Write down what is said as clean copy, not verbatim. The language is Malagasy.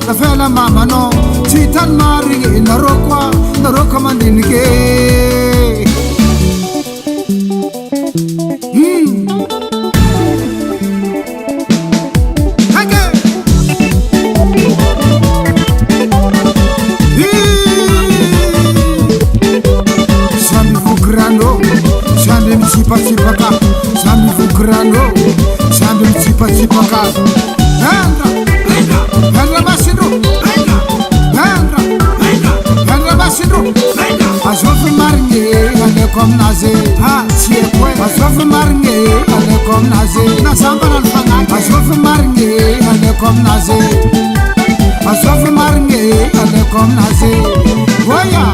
Tafela mama no chitan maringe narokwa mandinge Sami vukrano sami mchipaka sami vukrano sami mchipaka Hendra Basindro Azof marnge ale kom naze ha siekwe Azof marnge ale kom naze na sambara fanga Azof marnge ale kom naze Azof marnge ale kom naze Oya